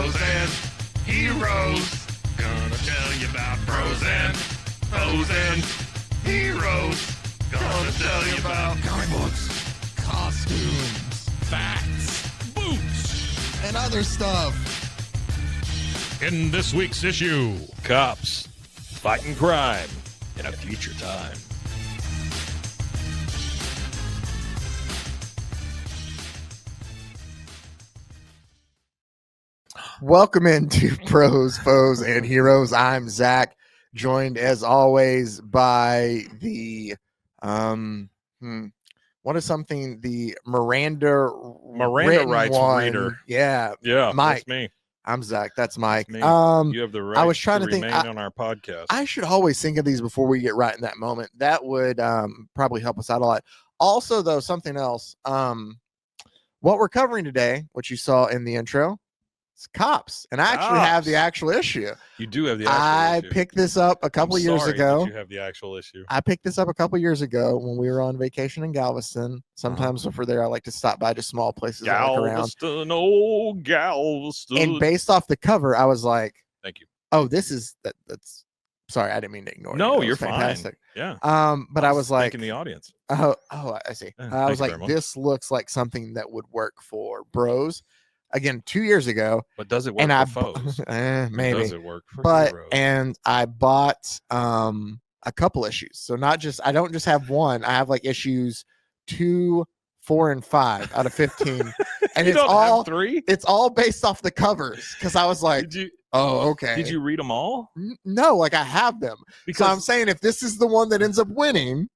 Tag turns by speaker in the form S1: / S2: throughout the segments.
S1: Bros and heroes. Gonna tell you about bros and heroes. Gonna tell you about comic books,
S2: Costumes,
S1: facts, boots,
S2: and other stuff.
S3: In this week's issue, cops fighting crime in a future time.
S2: Welcome into Pros, Foes, and Heroes. I'm Zach, joined as always by the what is something? The Miranda
S3: rights
S2: one.
S3: reader.
S2: Yeah,
S3: Mike.
S2: That's me. I'm Zach. That's Mike.
S3: Me. You have the right.
S2: I was trying to think.
S3: Remain on our podcast.
S2: I should always think of these before we get right in that moment. That would probably help us out a lot. Also, though, something else. What we're covering today, which you saw in the intro, it's cops, and I actually have the actual issue.
S3: You do have the actual issue.
S2: I picked this up a couple years ago.
S3: You have the actual issue.
S2: I picked this up a couple years ago when we were on vacation in Galveston. Sometimes before there, I like to stop by just small places and look around.
S3: Oh, Galveston.
S2: And based off the cover, I was like,
S3: "Thank you."
S2: Oh, this is that's. Sorry, I didn't mean to ignore.
S3: No,
S2: you're
S3: fantastic.
S2: Fine. Yeah. But I was like,
S3: in the audience.
S2: Oh, I see. I was like, this looks like something that would work for bros. Again, 2 years ago.
S3: But does it work for foes?
S2: Maybe.
S3: Does it work for heroes?
S2: And I bought a couple issues. So I don't just have one. I have like issues 2, 4, and 5 out of 15. And
S3: it's all have 3.
S2: It's all based off the covers. Because I was like, oh, okay.
S3: Did you read them all?
S2: No, like I have them. Because I'm saying if this is the one that ends up winning,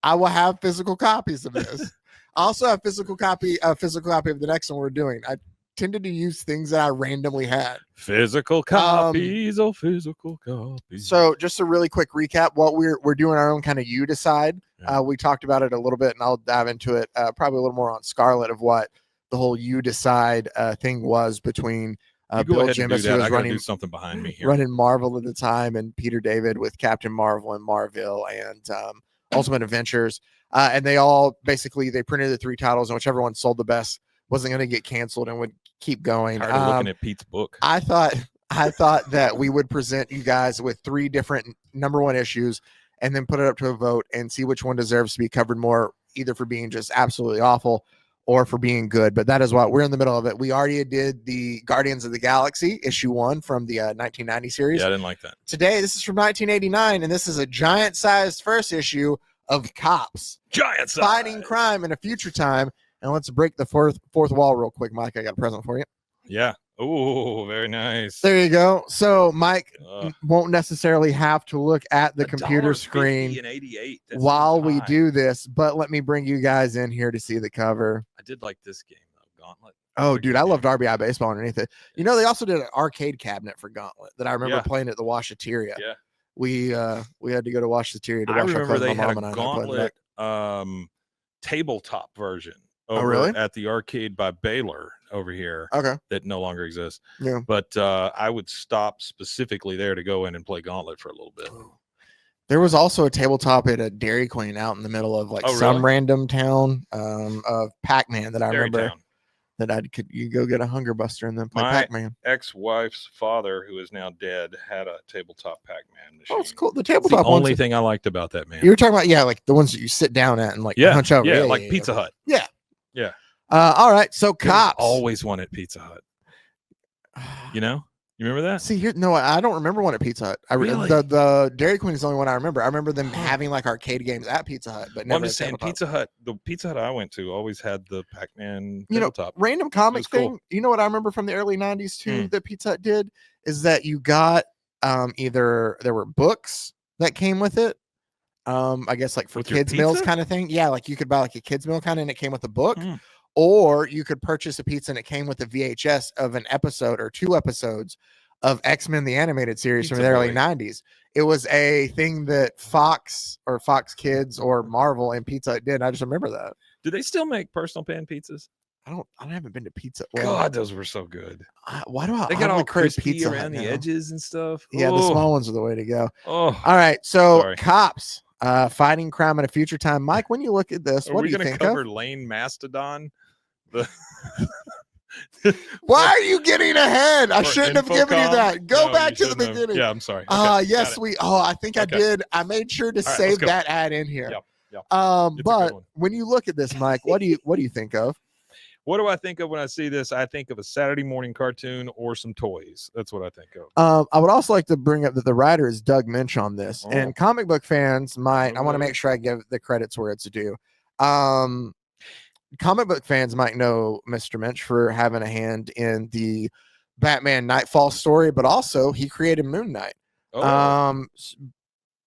S2: I will have physical copies of this. I also have a physical copy of the next one we're doing. I tended to use things that I randomly had.
S3: Physical copies, physical copies.
S2: So just a really quick recap, what we're doing our own kind of you decide. Yeah. We talked about it a little bit, and I'll dive into it probably a little more on Scarlet of what the whole you decide thing was between Bill Jemas, who was running
S3: something behind me here,
S2: running Marvel at the time, and Peter David with Captain Marvel and Marvel and Ultimate Adventures. And they all basically they printed the 3 titles, and whichever one sold the best wasn't going to get canceled and would keep going.
S3: Tired of looking at Pete's book.
S2: I thought that we would present you guys with 3 different #1 issues and then put it up to a vote and see which one deserves to be covered more, either for being just absolutely awful or for being good. But that is what we're in the middle of it. We already did the Guardians of the Galaxy #1 from the 1990 series.
S3: Yeah, I didn't like that.
S2: Today, this is from 1989, and this is a giant-sized first issue of cops
S3: giant size
S2: fighting crime in a future time. And let's break the fourth wall real quick, Mike. I got a present for you.
S3: Yeah. Oh, very nice.
S2: There you go. So Mike won't necessarily have to look at the computer screen while we do this, but let me bring you guys in here to see the cover.
S3: I did like this game, though, Gauntlet.
S2: Oh, dude, I loved RBI Baseball underneath it. You know, they also did an arcade cabinet for Gauntlet that I remember playing at the Washateria.
S3: Yeah.
S2: We had to go to Washateria to watch.
S3: I remember they had a Gauntlet tabletop version.
S2: Really?
S3: At the arcade by Baylor over here.
S2: Okay.
S3: That no longer exists.
S2: Yeah.
S3: But I would stop specifically there to go in and play Gauntlet for a little bit.
S2: There was also a tabletop at a Dairy Queen out in the middle of some random town of Pac-Man that I remember. That you go get a Hunger Buster and then play Pac-Man.
S3: My ex-wife's father, who is now dead, had a tabletop Pac-Man machine.
S2: Oh, it's cool. The tabletop
S3: the only thing I liked about that, man.
S2: You were talking about, like the ones that you sit down at and hunch over.
S3: Yeah, like Pizza Hut.
S2: Yeah.
S3: Yeah.
S2: All right. So cops
S3: always wanted Pizza Hut. You know? You remember that?
S2: See here, no, I don't remember one at Pizza Hut.
S3: Really?
S2: The Dairy Queen is the only one I remember. I remember them having like arcade games at Pizza Hut, but never.
S3: I'm just saying, Pizza Hut. The Pizza Hut I went to always had the Pac-Man.
S2: Random comic thing. Cool. You know what I remember from the early '90s too that Pizza Hut did is that you got either there were books that came with it. I guess like for kids meals kind of thing. Yeah, like you could buy like a kids meal kind of, and it came with a book. Or you could purchase a pizza and it came with a VHS of an episode or 2 episodes of X-Men the animated series from the early 90s. It was a thing that Fox or Fox Kids or Marvel and Pizza Hut did. I just remember that.
S3: Do they still make personal pan pizzas?
S2: I haven't been to Pizza.
S3: God, those were so good.
S2: Why do I?
S3: They got all crispy around the edges and stuff.
S2: Yeah, the small ones are the way to go.
S3: Oh,
S2: all right. So cops fighting crime in a future time. Mike, when you look at this, what do you think of?
S3: Are we going to cover Lane Mastodon?
S2: Why are you getting ahead? I
S3: For
S2: shouldn't have given you
S3: Infocom?
S2: that. Go
S3: No,
S2: back
S3: you
S2: to the
S3: shouldn't have.
S2: beginning.
S3: Yeah, I'm sorry.
S2: Yes, I think I
S3: Okay.
S2: did. I made sure to
S3: All right,
S2: save
S3: let's go.
S2: that ad in here.
S3: Yep. It's
S2: But
S3: a good one.
S2: when you look at this, Mike, what do you think of?
S3: What do I think of when I see this? I think of a Saturday morning cartoon or some toys. That's what I think of.
S2: I would also like to bring up that the writer is Doug Moench on this,
S3: Oh.
S2: and comic book fans might. I want to
S3: Okay.
S2: make sure I give the credits where it's due. Comic book fans might know Mr. Moench for having a hand in the Batman Nightfall story, but also he created Moon Knight.
S3: Oh.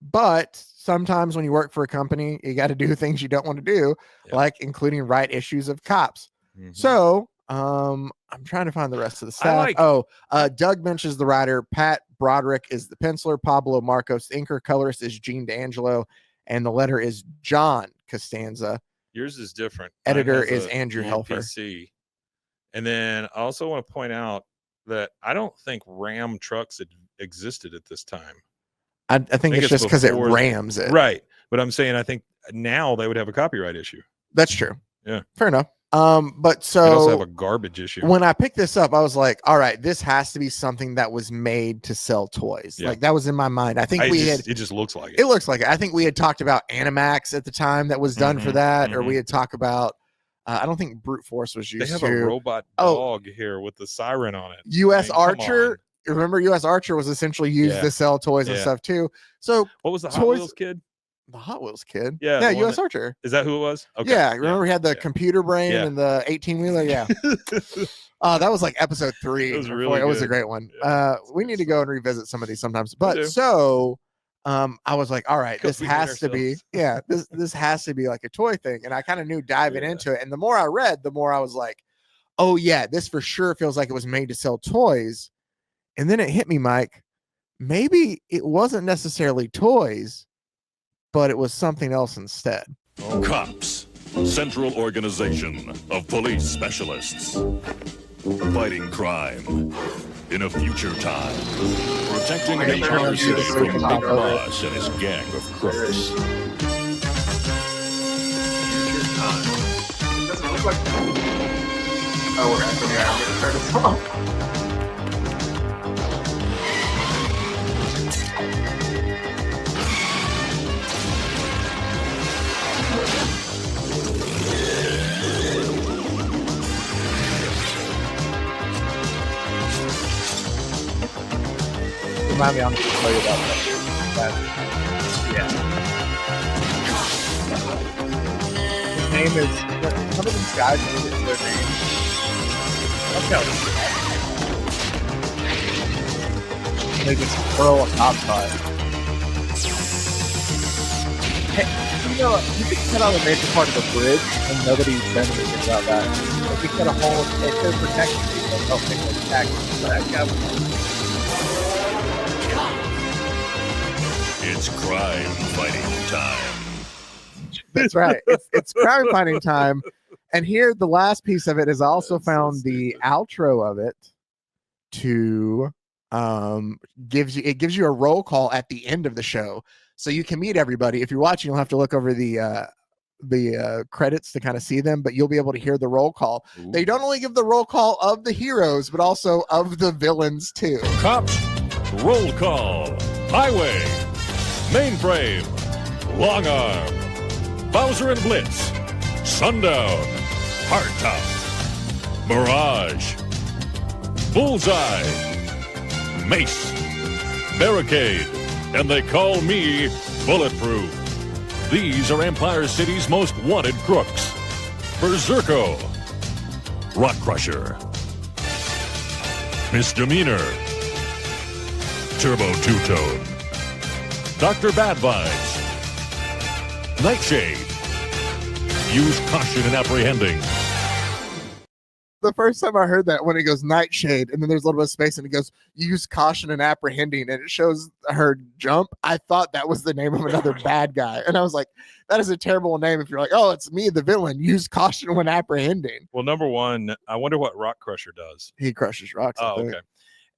S2: But sometimes when you work for a company, you got to do things you don't want to do,
S3: Yep.
S2: like including write issues of Cops.
S3: Mhm.
S2: So I'm trying to find the rest of the staff. Doug Moench is the writer. Pat Broderick is the penciler. Pablo Marcos, the inker. Colorist is Gene D'Angelo, and the letter is John Costanza.
S3: Yours is different.
S2: Editor
S3: Mine has
S2: is
S3: a
S2: Andrew
S3: little
S2: Helfer.
S3: PC. And then I also want to point out that I don't think Ram trucks had existed at this time.
S2: I think it's just because it rams it.
S3: Right. But I'm saying I think now they would have a copyright issue.
S2: That's true.
S3: Yeah.
S2: Fair enough. But so
S3: they also have a garbage issue.
S2: When I picked this up, I was like, all right, this has to be something that was made to sell toys.
S3: Yeah.
S2: Like that was in my mind. I think it
S3: just looks like it.
S2: It looks like it. I think we had talked about Animax at the time that was done for that, or we had talked about I don't think Brute Force was used.
S3: They have a robot dog here with the siren on it.
S2: U.S. Archer. Remember, U.S. Archer was essentially used to sell toys and stuff too. So
S3: what was the Hot Wheels kid?
S2: The Hot Wheels kid.
S3: Yeah,
S2: U.S. Archer.
S3: Is that who it was? Okay.
S2: Yeah, remember he had the computer brain and the 18-wheeler. Yeah. That was like episode 3.
S3: It was
S2: It was a great one.
S3: Yeah,
S2: we need to go and revisit some of these sometimes. But so I was like, all right, this has to be this has to be like a toy thing. And I kind of knew diving into it. And the more I read, the more I was like, oh yeah, this for sure feels like it was made to sell toys. And then it hit me, Mike. Maybe it wasn't necessarily toys, but it was something else instead.
S4: Cops, central organization of police specialists, fighting crime in a future time, protecting the entire city from Big Boss and his gang of crooks.
S2: Future time. It doesn't look like that. Oh, we're actually going to start a song. Remind me, I'm going to tell you about that. Yeah. His name is, some of these guys know their name. I'll tell you. They just throw a cop car. Hey, you can cut out a major part of the bridge and nobody's done anything about that. Like, you cut a hole, if they're protecting people, they'll take the taxes. But that guy was
S4: It's crime fighting time.
S2: That's right. It's crime fighting time. And here, the last piece of it is I also found the outro of it to gives you a roll call at the end of the show, so you can meet everybody. If you're watching, you'll have to look over the credits to kind of see them, but you'll be able to hear the roll call. Ooh. They don't only give the roll call of the heroes, but also of the villains too.
S4: Cops, roll call. Highway, Mainframe, Long Arm, Bowser and Blitz, Sundown, Hardtop, Mirage, Bullseye, Mace, Barricade, and they call me Bulletproof. These are Empire City's most wanted crooks. Berserko, Rock Crusher, Misdemeanor, Turbo Two-Tone, Dr. Bad Vibes, Nightshade. Use caution in apprehending.
S2: The first time I heard that, when it goes Nightshade and then there's a little bit of space and it goes use caution and apprehending and it shows her jump, I thought that was the name of another bad guy. And I was like, that is a terrible name if you're like, oh, it's me, the villain. Use caution when apprehending.
S3: Well, number one, I wonder what Rock Crusher does.
S2: He crushes rocks.
S3: Oh, okay.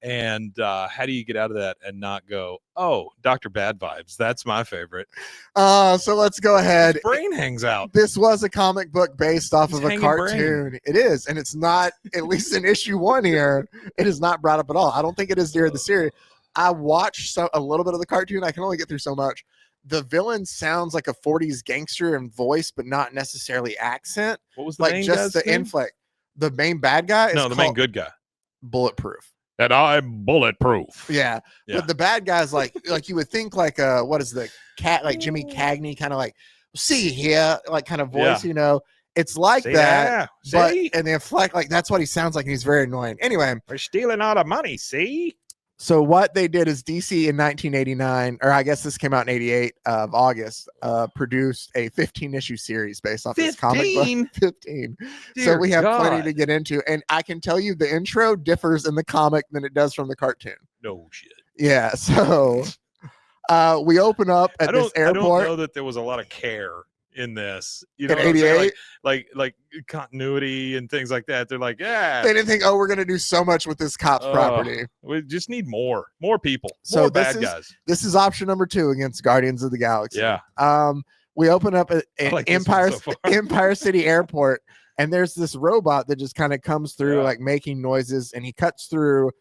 S3: And how do you get out of that and not go, oh, Dr. Bad Vibes? That's my favorite.
S2: So let's go ahead.
S3: His brain hangs out.
S2: This was a comic book based off
S3: He's
S2: of a
S3: hanging
S2: cartoon.
S3: brain.
S2: It is, and it's not, at least in issue 1 here, it is not brought up at all. I don't think it is during the series. I watched a little bit of the cartoon. I can only get through so much. The villain sounds like a 40s gangster in voice, but not necessarily accent.
S3: What was the
S2: Like
S3: main
S2: just
S3: guy's
S2: the
S3: name?
S2: inflect. The main bad guy is
S3: No, the main good guy.
S2: Bulletproof.
S3: That I'm bulletproof.
S2: Yeah. But the bad guy's like you would think like what is the cat, like Jimmy Cagney kind of like, see here, like kind of voice, you know. It's like
S3: See
S2: that,
S3: there?
S2: but
S3: See?
S2: and the inflect, like that's what he sounds like, and he's very annoying. Anyway,
S3: We're stealing all the money, see?
S2: so what they did is DC in 1989, or I guess this came out in 88 of August, produced a 15-issue series based off this comic book. 15. So
S3: Dear
S2: we have plenty
S3: God.
S2: to get into, and I can tell you the intro differs in the comic than it does from the cartoon.
S3: No shit.
S2: Yeah, so we open up at this
S3: I don't
S2: airport.
S3: know that there was a lot of care in this. You
S2: In
S3: know, what I'm saying?
S2: 88?
S3: like continuity and things like that. They're like, yeah,
S2: They didn't think, oh, we're going to do so much with this cop's property.
S3: we just need more people,
S2: So
S3: more
S2: this
S3: bad guys.
S2: This is option number 2 against Guardians of the Galaxy.
S3: Yeah.
S2: We open up at
S3: like this one
S2: Empire
S3: so far.
S2: Empire City Airport, and there's this robot that just kind of comes through,
S3: Yeah.
S2: like making noises, and he cuts through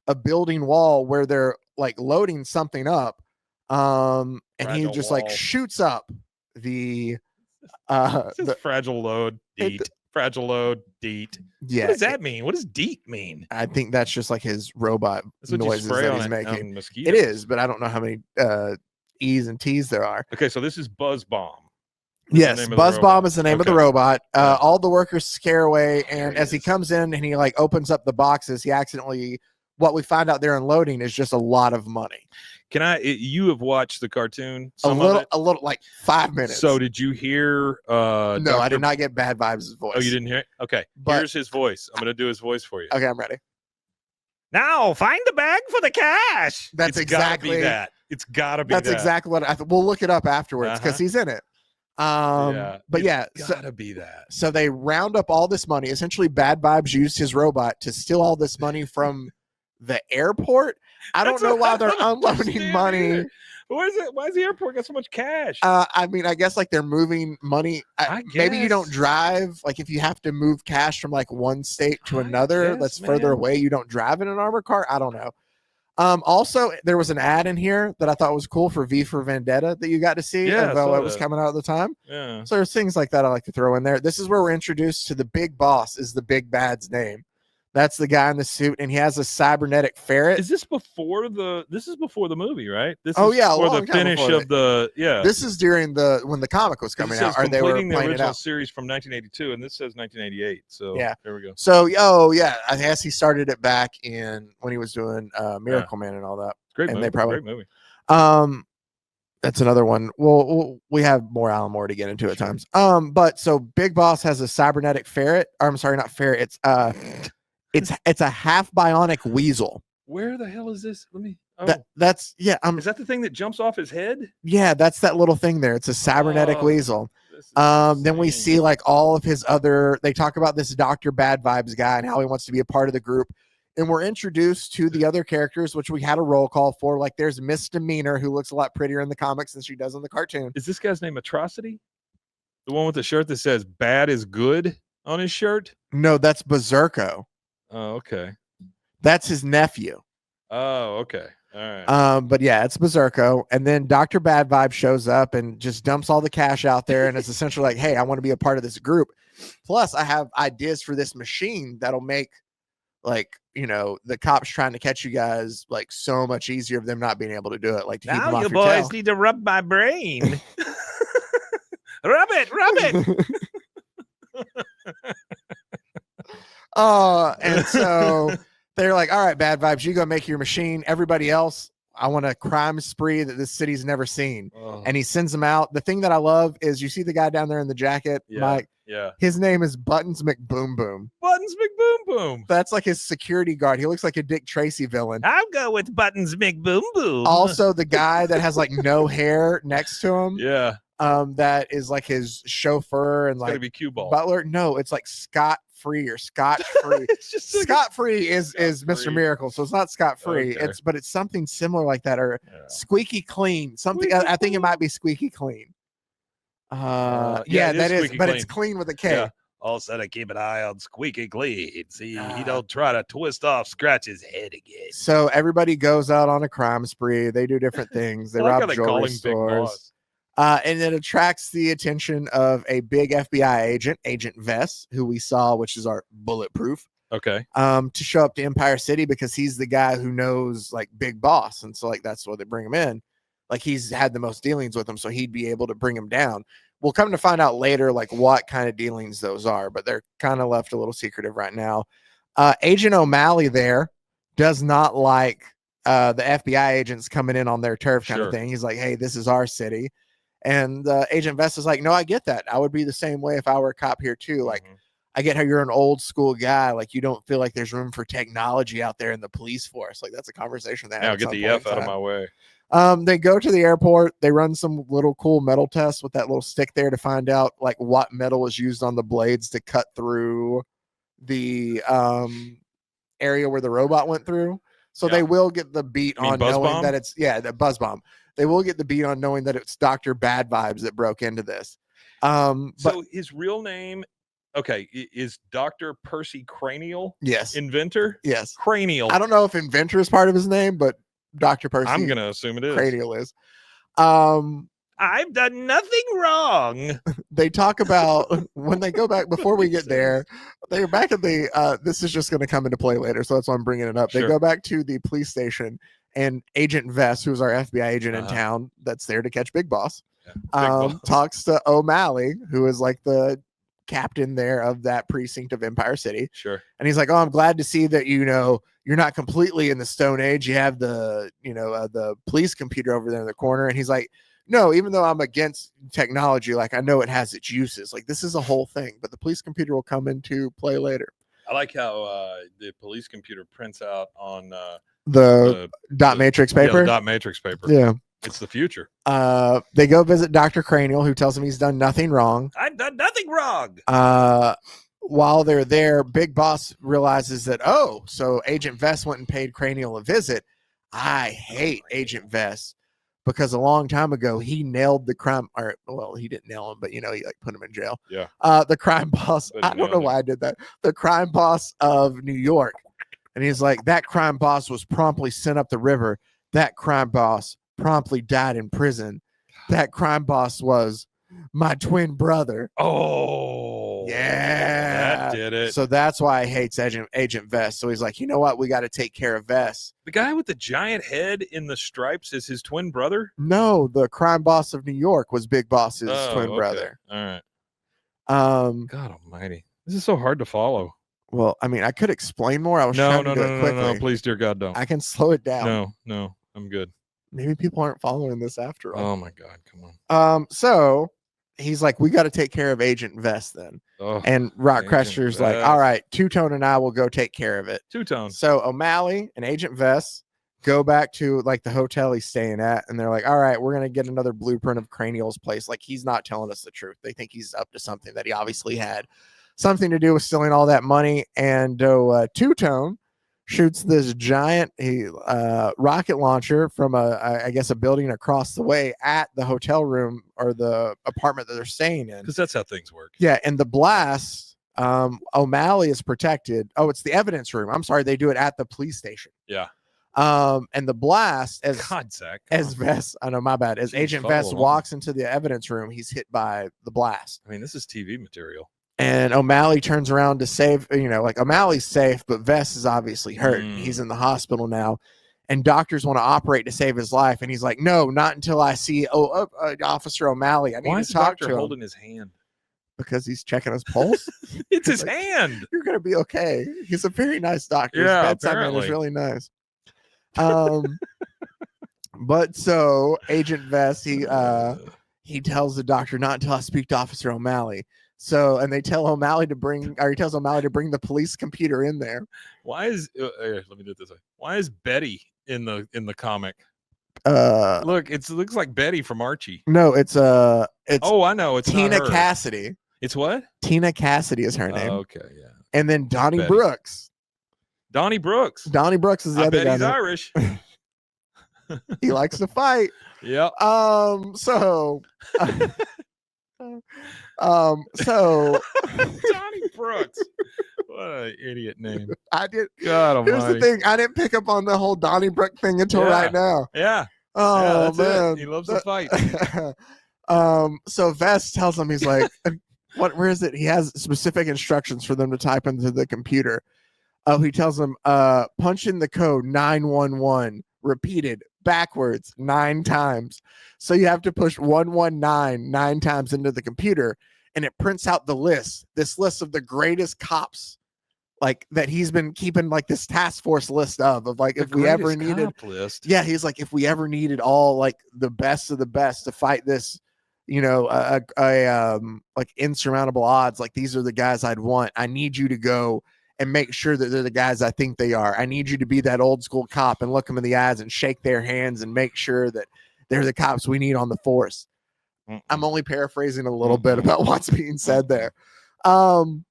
S2: a building wall where they're like loading something up. And he
S3: Fragile
S2: just
S3: wall.
S2: like shoots up the
S3: It says fragile load, deet. Fragile load, deet.
S2: yeah.
S3: What does that mean? What does deet mean?
S2: I think that's just like his robot
S3: That's what you
S2: noises
S3: spray
S2: that
S3: on
S2: he's
S3: it,
S2: making.
S3: on mosquitoes.
S2: It is, but I don't know how many E's and T's there are.
S3: Okay, so this is Buzz Bomb.
S2: Yes, Buzz Bomb is the name of the
S3: Okay.
S2: robot.
S3: Yeah.
S2: All the workers scare away, and
S3: There
S2: as he
S3: is.
S2: comes in and he like opens up the boxes, he accidentally, what we find out there unloading is just a lot of money.
S3: You have watched the cartoon?
S2: A
S3: Some of it?
S2: little, like 5 minutes.
S3: So did you hear?
S2: no, I
S3: Dr.
S2: did not get Bad Vibes' voice.
S3: Oh, you didn't hear it? Okay,
S2: But-
S3: here's his voice. I'm gonna do his voice for you.
S2: Okay, I'm ready.
S3: Now find the bag for the cash.
S2: That's
S3: It's gotta be
S2: exactly-
S3: that. It's gotta be
S2: That's
S3: that.
S2: exactly what we'll look it up afterwards because
S3: Uh-huh.
S2: he's in it.
S3: Yeah,
S2: But
S3: it's
S2: yeah,
S3: gotta be that.
S2: so they round up all this money. Essentially, Bad Vibes used his robot to steal all this money from the airport. I don't
S3: That's
S2: know
S3: what
S2: why
S3: I
S2: they're
S3: don't
S2: unloading
S3: understand
S2: money.
S3: either. Why is the airport got so much cash?
S2: I mean, I guess like they're moving money.
S3: I
S2: Maybe you don't
S3: guess.
S2: drive. Like if you have to move cash from like one state to
S3: I
S2: another
S3: guess,
S2: that's further
S3: man.
S2: away, you don't drive in an armored car. I don't know. Also, there was an ad in here that I thought was cool for V for Vendetta that you got to see,
S3: Yeah, I
S2: although
S3: saw
S2: it was
S3: that.
S2: coming out at the time.
S3: Yeah.
S2: So there's things like that I like to throw in there. This is where we're introduced to the big boss. Is the big bad's name? That's the guy in the suit, and he has a cybernetic ferret.
S3: Is this before the? This is before the movie, right? This
S2: Oh,
S3: is
S2: yeah, a
S3: before
S2: long
S3: the
S2: time
S3: finish
S2: before
S3: of the
S2: This is during when the comic was
S3: It
S2: coming
S3: says
S2: out, or they were
S3: completing the
S2: playing it
S3: original
S2: out.
S3: series from 1982, and this says 1988. So
S2: Yeah.
S3: there we go.
S2: So, oh yeah, I guess he started it back in when he was doing Miracle Man and all that.
S3: Great
S2: And
S3: movie.
S2: they probably-
S3: Great movie.
S2: That's another one. Well, we have more Alan Moore to get into at times. But so Big Boss has a cybernetic ferret. Or, I'm sorry, not ferret. It's a half bionic weasel.
S3: Where the hell is this? Let me. Oh,
S2: That's yeah.
S3: is that the thing that jumps off his head?
S2: Yeah, that's that little thing there. It's a cybernetic
S3: Oh,
S2: weasel.
S3: This is
S2: Then we
S3: insane.
S2: see like all of his other. They talk about this Dr. Bad Vibes guy and how he wants to be a part of the group. And we're introduced to the other characters, which we had a roll call for. Like there's Misdemeanor, who looks a lot prettier in the comics than she does in the cartoon.
S3: Is this guy's name Atrocity? The one with the shirt that says "Bad is good" on his shirt.
S2: No, that's Berserko.
S3: Oh, okay.
S2: That's his nephew.
S3: Oh, okay. All right.
S2: But yeah, it's Berserko. And then Dr. Bad Vibe shows up and just dumps all the cash out there. And it's essentially like, hey, I want to be a part of this group. Plus, I have ideas for this machine that'll make, like, you know, the cops trying to catch you guys like so much easier of them not being able to do it. Like to keep them off your tail.
S3: need to rub my brain. Rub it.
S2: And so they're like, all right, Bad Vibes, you go make your machine. Everybody else, I want a crime spree that this city's never seen.
S3: Oh,
S2: And he sends them out. The thing that I love is you see the guy down there in the jacket,
S3: yeah,
S2: Mike.
S3: yeah.
S2: His name is Buttons McBoom Boom.
S3: Buttons McBoom Boom.
S2: That's like his security guard. He looks like a Dick Tracy villain.
S3: I'll go with Buttons McBoom Boom.
S2: Also, the guy that has like no hair next to him,
S3: Yeah.
S2: that is like his chauffeur and
S3: It's gotta
S2: like
S3: be cue ball.
S2: butler. No, it's like Scott free or scotch free.
S3: It's just like
S2: Scot free is Mr.
S3: Scot-free.
S2: Miracle, so it's not scot free.
S3: Okay.
S2: It's something similar like that, or squeaky clean. Something
S3: Squeaky
S2: I think it might be squeaky clean.
S3: yeah,
S2: Yeah,
S3: it is
S2: that is,
S3: squeaky
S2: but
S3: clean.
S2: it's clean with a K.
S3: Yeah. Also, to keep an eye on Squeaky Clean. See, he don't try to twist off, scratch his head again.
S2: So everybody goes out on a crime spree. They do different things. They
S3: I like how
S2: rob
S3: they call
S2: jewelry
S3: him Big
S2: stores.
S3: Boss.
S2: And it attracts the attention of a big FBI agent, Agent Vess, who we saw, which is our bulletproof,
S3: Okay.
S2: to show up to Empire City because he's the guy who knows like Big Boss. And so like that's why they bring him in. Like he's had the most dealings with him, so he'd be able to bring him down. We'll come to find out later like what kind of dealings those are, but they're kind of left a little secretive right now. Agent O'Malley there does not like the FBI agents coming in on their turf kind of thing. He's like, hey, this is our city. And Agent Vess is like, no, I get that. I would be the same way if I were a cop here too. Like, I get how you're an old school guy. Like, you don't feel like there's room for technology out there in the police force. Like, that's a conversation that.
S3: Now get the F out of my way.
S2: They go to the airport. They run some little cool metal tests with that little stick there to find out like what metal was used on the blades to cut through the area where the robot went through. So they will get the beat on knowing that it's the buzz bomb. They will get the beat on knowing that it's Dr. Bad Vibes that broke into this.
S3: So his real name, is Dr. Percy Cranial?
S2: Yes.
S3: Inventor?
S2: Yes.
S3: Cranial.
S2: I don't know if inventor is part of his name, but Dr. Percy.
S3: I'm going to assume it is.
S2: Cranial is.
S3: I've done nothing wrong.
S2: They talk about when they go back before we get there. They're back at the. This is just going to come into play later, so that's why I'm bringing it up. They go back to the police station, and Agent Vess, who's our FBI agent in town, that's there to catch Big Boss, talks to O'Malley, who is like the captain there of that precinct of Empire City.
S3: Sure.
S2: And he's like, "Oh, I'm glad to see that you're not completely in the Stone Age. You have the the police computer over there in the corner." And he's like, no, even though I'm against technology, like I know it has its uses. Like this is a whole thing, but the police computer will come into play later.
S3: I like how the police computer prints out on
S2: the dot matrix paper.
S3: Yeah, the dot matrix paper.
S2: Yeah.
S3: It's the future.
S2: They go visit Dr. Cranial, who tells him he's done nothing wrong.
S3: I've done nothing wrong.
S2: While they're there, Big Boss realizes that, so Agent Vess went and paid Cranial a visit. I hate Agent Vess. Because a long time ago, he nailed the crime, he didn't nail him, but he like put him in jail.
S3: Yeah.
S2: The crime boss. I don't know why I did that. The crime boss of New York. And he's like, that crime boss was promptly sent up the river. That crime boss promptly died in prison. That crime boss was my twin brother.
S3: Oh,
S2: yeah.
S3: That did it.
S2: So that's why he hates Agent Vess. So he's like, you know what? We got to take care of Vess.
S3: The guy with the giant head in the stripes is his twin brother?
S2: No, the crime boss of New York was Big Boss's twin brother.
S3: All right.
S2: God
S3: almighty. This is so hard to follow.
S2: Well, I mean, I could explain more. I was trying to do it quickly.
S3: No, please, dear God, don't.
S2: I can slow it down.
S3: No, I'm good.
S2: Maybe people aren't following this after all.
S3: Oh my God, come on.
S2: So he's like, we got to take care of Agent Vess then. And Rock Crester's like, all right, Two-Tone and I will go take care of it.
S3: Two-Tone.
S2: So O'Malley and Agent Vess go back to like the hotel he's staying at, and they're like, all right, we're gonna get another blueprint of Cranial's place. Like he's not telling us the truth. They think he's up to something, that he obviously had something to do with stealing all that money. And Two-Tone shoots this giant rocket launcher from I guess a building across the way at the hotel room or the apartment that they're staying in.
S3: Because that's how things work.
S2: Yeah, and the blast, O'Malley is protected. Oh, it's the evidence room. I'm sorry, they do it at the police station.
S3: Yeah.
S2: And the blast, as
S3: Zach,
S2: Vess, I know, my bad. As Agent Vess walks into the evidence room, he's hit by the blast.
S3: I mean, this is TV material.
S2: And O'Malley turns around to save, like O'Malley's safe, but Vess is obviously hurt. He's in the hospital now, and doctors want to operate to save his life. And he's like, no, not until I see Officer O'Malley. I need to talk to him.
S3: Why is the doctor holding his hand?
S2: Because he's checking his pulse.
S3: It's his hand.
S2: You're going to be okay. He's a very nice doctor.
S3: Yeah,
S2: his bedside manner is really nice. But so Agent Vess, he tells the doctor not until I speak to Officer O'Malley. So, and they tell O'Malley to bring, or he tells O'Malley to bring the police computer in there.
S3: Why is let me do it this way. Why is Betty in the comic? Look, it looks like Betty from Archie.
S2: No, it's
S3: oh, I know, it's
S2: Tina
S3: not her.
S2: Cassidy.
S3: It's what?
S2: Tina Cassidy is her name.
S3: Okay, yeah.
S2: And then Donnie
S3: Betty.
S2: Brooks.
S3: Donnie Brooks.
S2: Donnie Brooks is the
S3: I
S2: other
S3: bet
S2: guy.
S3: he's Irish.
S2: He likes to fight.
S3: Yep.
S2: So
S3: Donnie Brooks. What an idiot name.
S2: I did.
S3: God
S2: Here's
S3: almighty.
S2: the thing. I didn't pick up on the whole Donnie Brooks thing until right now.
S3: Yeah.
S2: Oh,
S3: that's
S2: man.
S3: it. He loves to fight.
S2: So Vest tells him, he's like, where is it? He has specific instructions for them to type into the computer. He tells them, punch in the code 911, repeated backwards 9 times. So you have to push 119 9 times into the computer, and it prints out this list of the greatest cops, like that he's been keeping, like this task force list of like, if we ever needed
S3: list.
S2: Yeah, he's like, if we ever needed all like the best of the best to fight this, like insurmountable odds, like these are the guys I'd want. I need you to go and make sure that they're the guys I think they are. I need you to be that old school cop and look them in the eyes and shake their hands and make sure that they're the cops we need on the force. I'm only paraphrasing a little bit about what's being said there. And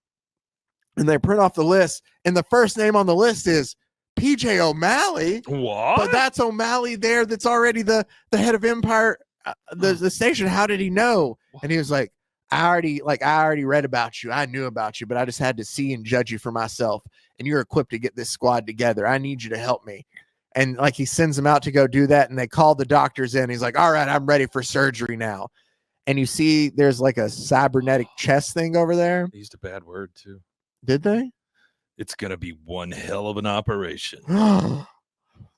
S2: they print off the list, and the first name on the list is PJ O'Malley.
S3: What?
S2: But that's O'Malley there. That's already the head of Empire, the station. How did he know? And he was like, I already read about you. I knew about you, but I just had to see and judge you for myself. And you're equipped to get this squad together. I need you to help me. And like, he sends them out to go do that. And they call the doctors in. He's like, all right, I'm ready for surgery now. And you see there's like a cybernetic chest thing over there.
S3: They used a bad word too.
S2: Did they?
S3: It's going to be one hell of an operation.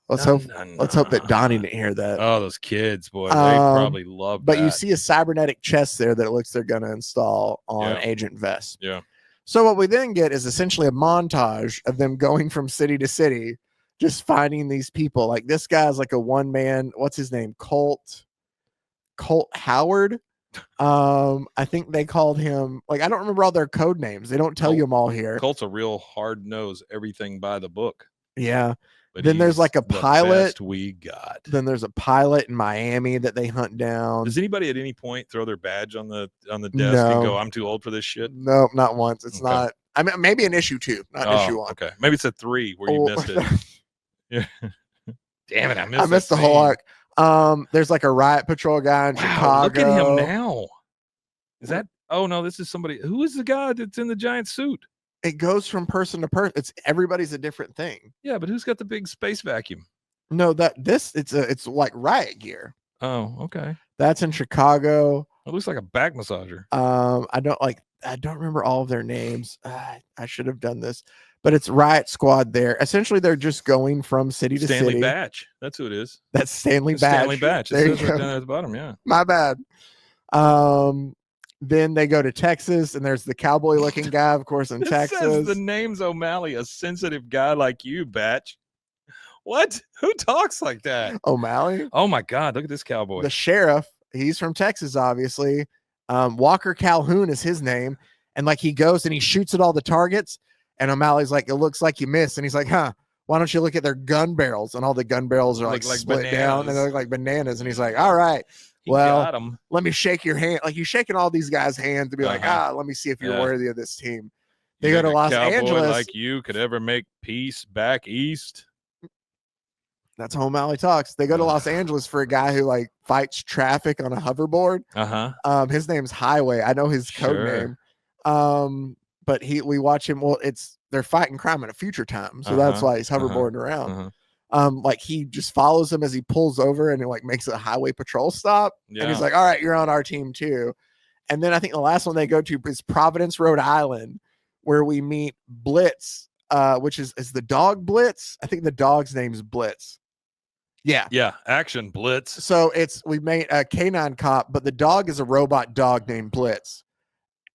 S2: Let's hope that Donnie didn't hear that.
S3: Oh, those kids, boy. They probably love that.
S2: But you see a cybernetic chest there that it looks they're going to install on Agent Vest.
S3: Yeah.
S2: So what we then get is essentially a montage of them going from city to city, just finding these people. Like, this guy's like a one-man, what's his name? Colt Howard. I think they called him, like, I don't remember all their code names. They don't tell you them all here.
S3: Colt's a real hard nose, everything by the book.
S2: Yeah.
S3: But
S2: then there's like a pilot.
S3: Best we got.
S2: Then there's a pilot in Miami that they hunt down.
S3: Does anybody at any point throw their badge on the desk and go, "I'm too old for this shit"?
S2: No, not once. It's not. I mean, maybe in issue 2, not issue 1.
S3: Okay, maybe it's a 3 where you missed it. Yeah. Damn it, I
S2: missed the whole arc. There's like a riot patrol guy in Chicago.
S3: Look at him now. Is that? Oh no, this is somebody. Who is the guy that's in the giant suit?
S2: It goes from person to person. Everybody's a different thing.
S3: Yeah, but who's got the big space vacuum?
S2: No, it's like riot gear.
S3: Oh, okay.
S2: That's in Chicago.
S3: It looks like a back massager.
S2: I don't remember all of their names. I should have done this, but it's Riot Squad there. Essentially, they're just going from city to city.
S3: Stanley Batch. That's who it is.
S2: That's Stanley Batch.
S3: Stanley Batch. It says right down at the bottom. Yeah.
S2: My bad. Then they go to Texas, and there's the cowboy-looking guy, of course, in Texas.
S3: Says the name's O'Malley, a sensitive guy like you, Batch. What? Who talks like that?
S2: O'Malley?
S3: Oh my God! Look at this cowboy.
S2: The sheriff. He's from Texas, obviously. Walker Calhoun is his name, and like he goes and he shoots at all the targets, and O'Malley's like, "It looks like you missed," and he's like, "Huh? Why don't you look at their gun barrels?" And all the gun barrels are like split
S3: bananas.
S2: down, and they look like bananas. And he's like, "All right. Well, let me shake your hand." Like, he's shaking all these guys' hands to be like, let me see if you're worthy of this team. They go to Los Angeles.
S3: Like you could ever make peace back east.
S2: That's how O'Malley talks. They go to Los Angeles for a guy who like fights traffic on a hoverboard. His name's Highway. I know his code name. But we watch him. Well, they're fighting crime in a future time, so that's why he's hoverboarding around. Like, he just follows him as he pulls over, and it like makes a highway patrol stop. And he's like, "All right, you're on our team too." And then I think the last one they go to is Providence, Rhode Island, where we meet Blitz, which is the dog Blitz. I think the dog's name's Blitz. Yeah. Action Blitz. So we made a canine cop, but the dog is a robot dog named Blitz.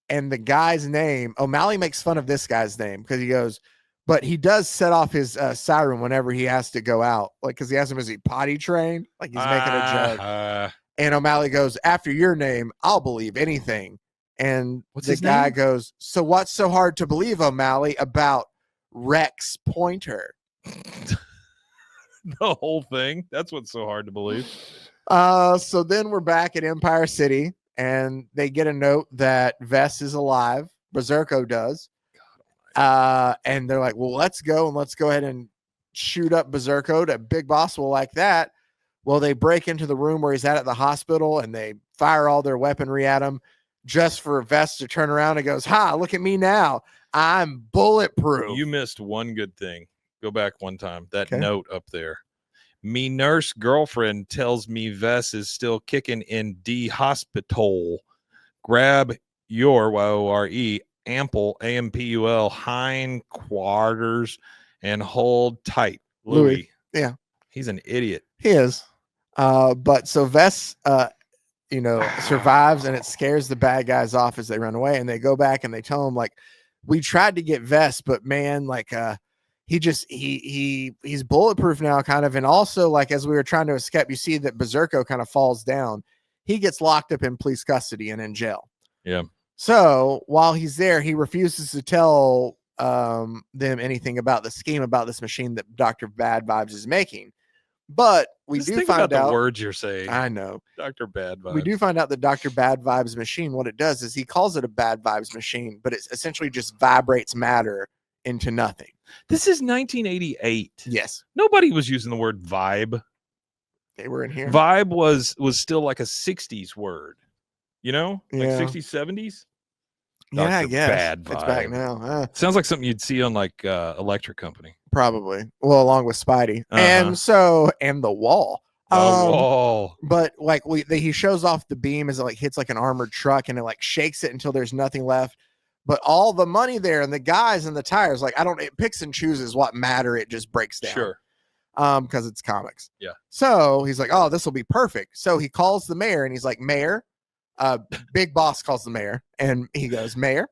S2: And the guy's name, O'Malley makes fun of this guy's name because he goes, but he does set off his siren whenever he has to go out. Like, because he asks him, is he potty trained? Like, he's making a joke. And O'Malley goes, after your name, I'll believe anything. And the guy goes, so what's so hard to believe, O'Malley, about Rex Pointer?
S3: The whole thing. That's what's so hard to believe.
S2: So then we're back at Empire City. and they get a note that Vess is alive. Berserko does. And they're like, well, let's go ahead and shoot up Berserko. To Big Boss will like that. Well, they break into the room where he's at the hospital, and they fire all their weaponry at him just for Vess to turn around and goes, ha, look at me now. I'm bulletproof.
S3: You missed one good thing. Go back one time. That note up there. Me nurse girlfriend tells me Vess is still kicking in D hospital. Grab your Y-O-R-E ample AMPUL hind quarters and hold tight. Louis.
S2: Yeah.
S3: He's an idiot.
S2: He is. But so Vess, survives, and it scares the bad guys off as they run away, and they go back and they tell him, like, we tried to get Vess, but man, like, he's bulletproof now, kind of. And also, like, as we were trying to escape, you see that Berserko kind of falls down. He gets locked up in police custody and in jail.
S3: Yeah.
S2: So while he's there, he refuses to tell them anything about the scheme about this machine that Dr. Bad Vibes is making. But we
S3: Just
S2: do
S3: think
S2: find
S3: about
S2: out
S3: the words you're saying.
S2: I know.
S3: Dr. Bad Vibes.
S2: We do find out that Dr. Bad Vibes machine, what it does is he calls it a bad vibes machine, but it essentially just vibrates matter into nothing.
S3: This is 1988.
S2: Yes.
S3: Nobody was using the word vibe.
S2: They were in here.
S3: Vibe was still like a 60s word. You know? Like
S2: Yeah.
S3: 60s, 70s?
S2: Yeah, I
S3: Dr.
S2: guess.
S3: Bad
S2: It's back
S3: Vibe.
S2: now.
S3: Sounds like something you'd see on like Electric Company.
S2: Probably. Well, along with Spidey. And the wall. But like he shows off the beam as it like hits like an armored truck, and it like shakes it until there's nothing left. But all the money there and the guys and the tires, like it picks and chooses what matter it just breaks down.
S3: Sure.
S2: Because it's comics.
S3: Yeah.
S2: So he's like, oh, this will be perfect. So he calls the mayor and he's like, Mayor, Big Boss calls the mayor, and he goes, Mayor,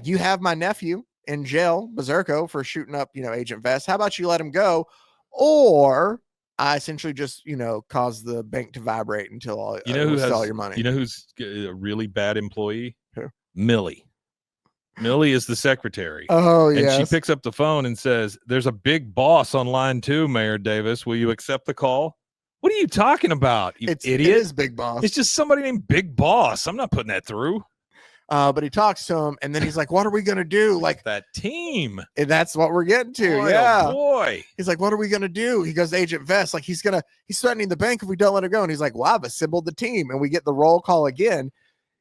S2: you have my nephew in jail, Berserko, for shooting up, Agent Vess. How about you let him go? Or I essentially just, cause the bank to vibrate until I'll sell your money.
S3: You know who's a really bad employee?
S2: Who?
S3: Millie. Millie is the secretary.
S2: Oh,
S3: and
S2: yes.
S3: she picks up the phone and says, there's a Big Boss on line 2, Mayor Davis. Will you accept the call? What are you talking about, you idiot?
S2: It is Big Boss.
S3: It's just somebody named Big Boss. I'm not putting that through.
S2: But he talks to him, and then he's like, what are we going to do? Like
S3: that team.
S2: And that's what we're getting to.
S3: Boy,
S2: yeah.
S3: Oh boy.
S2: He's like, what are we going to do? He goes, Agent Vess, like he's threatening the bank if we don't let her go. And he's like, well, I've assembled the team. And we get the roll call again.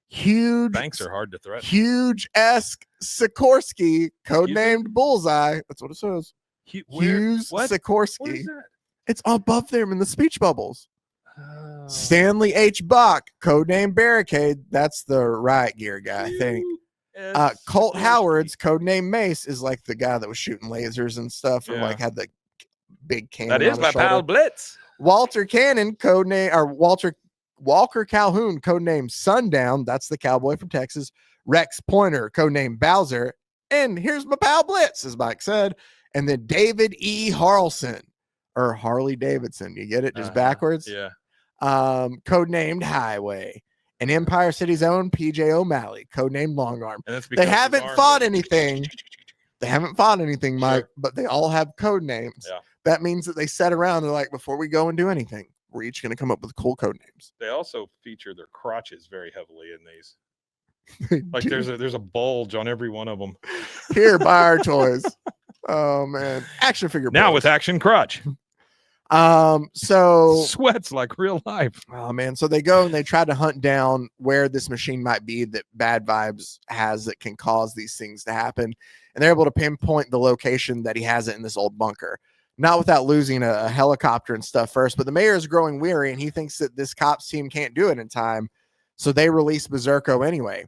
S2: Huge.
S3: Banks are hard to threaten.
S2: Huge-esque Sikorsky, codenamed Bullseye. That's what it says. Huge Sikorsky.
S3: What is that?
S2: It's above them in the speech bubbles. Stanley H. Bach, codename Barricade. That's the riot gear guy, I think. Colt Howard's codename Mace is like the guy that was shooting lasers and stuff, and like had the big cannon.
S3: That is my pal Blitz.
S2: Walter Cannon, Walker Calhoun, codename Sundown. That's the cowboy from Texas. Rex Pointer, codename Bowser. And here's my pal Blitz, as Mike said. And then David E. Harlson, or Harley Davidson. You get it? Just backwards?
S3: Yeah.
S2: Codenamed Highway. And Empire City's own PJ O'Malley, codenamed Longarm. They haven't fought anything. They haven't fought anything, Mike, but they all have code names.
S3: Yeah.
S2: That means that they sat around and they're like, before we go and do anything, we're each going to come up with cool code names.
S3: They also feature their crotches very heavily in these. Like there's a bulge on every one of them.
S2: Here, buy our toys. Oh man, action figure.
S3: Now with action crotch.
S2: So
S3: sweats like real life.
S2: Oh man, so they go and they try to hunt down where this machine might be that Bad Vibes has that can cause these things to happen, and they're able to pinpoint the location that he has it in this old bunker. Not without losing a helicopter and stuff first, but the mayor is growing weary and he thinks that this cops team can't do it in time, so they release Berserko anyway.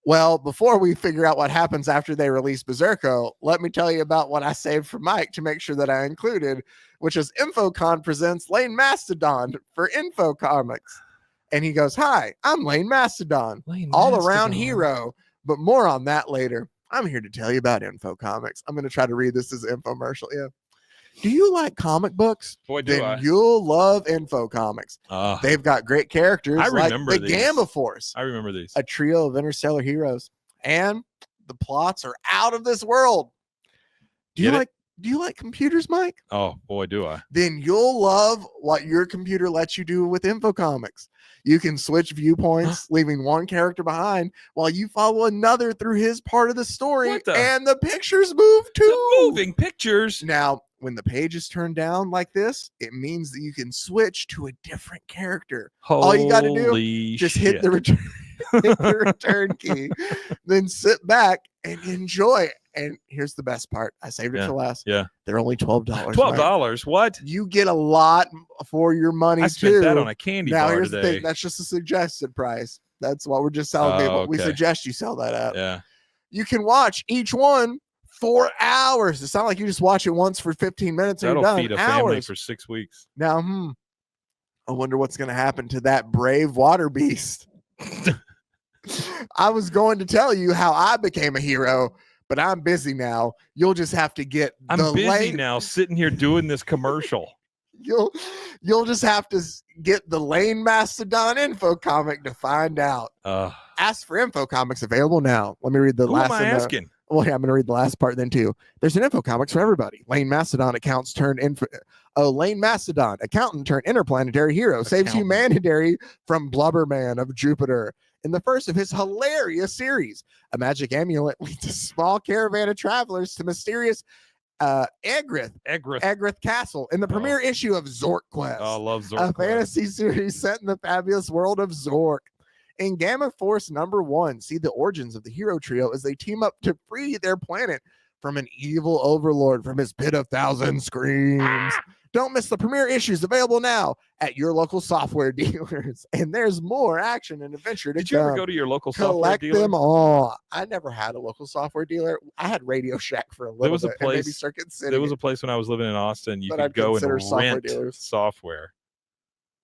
S2: Well, before we figure out what happens after they release Berserko, let me tell you about what I saved for Mike to make sure that I included, which is InfoCon presents Lane Mastodon for Info Comics. And he goes, hi, I'm Lane Mastodon, all-around hero, but more on that later. I'm here to tell you about Info Comics. I'm going to try to read this as an infomercial. Yeah. Do you like comic books?
S3: Boy, do
S2: then
S3: I.
S2: You'll love Info Comics. They've got great characters like the Gamma Force.
S3: I remember these.
S2: A trio of interstellar heroes. And the plots are out of this world. Do you like Do you like computers, Mike?
S3: Oh boy, do I.
S2: Then you'll love what your computer lets you do with Infocomics. You can switch viewpoints, leaving one character behind while you follow another through his part of the story, and the pictures move too.
S3: The moving pictures.
S2: Now, when the page is turned down like this, it means that you can switch to a different character. All you got to do, just hit the return key, then sit back and enjoy. And here's the best part. I saved it for last.
S3: Yeah.
S2: They're only $12.
S3: $12. Right? What?
S2: You get a lot for your money,
S3: I spent that on a candy bar
S2: here's
S3: today.
S2: The thing. That's just a suggested price. That's what we're just selling people. Okay. We suggest you sell that at.
S3: Yeah.
S2: You can watch each one 4 hours. It's not like you just watch it once for 15 minutes and
S3: That'll
S2: you're done.
S3: feed a family for 6 weeks.
S2: Now, I wonder what's going to happen to that brave water beast. I was going to tell you how I became a hero, but I'm busy now. You'll just have to get
S3: I'm busy now sitting here doing this commercial.
S2: You'll just have to get the Lane Mastodon info comic to find out. Ask for info comics available now. Let me read the last.
S3: Who am I asking?
S2: Well, yeah, I'm going to read the last part then too. There's an info comics for everybody. Lane Mastodon accounts turned Lane Mastodon accountant turned interplanetary hero saves humanity from Blubberman of Jupiter. In the first of his hilarious series, a magic amulet leads a small caravan of travelers to mysterious Egrith Castle in the premiere issue of Zork Quest.
S3: Oh, I love Zork
S2: a fantasy series set in the fabulous world of Zork. In Gamma Force #1, see the origins of the hero trio as they team up to free their planet from an evil overlord from his pit of thousand screams. Don't miss the premiere issues available now at your local software dealers. And there's more action and adventure to come.
S3: Did you ever go to your local software dealer?
S2: Collect them all. I never had a local software dealer. I had Radio Shack for a little bit.
S3: Place,
S2: maybe Circuit City.
S3: There was a place when I was living in Austin. You could go and rent software.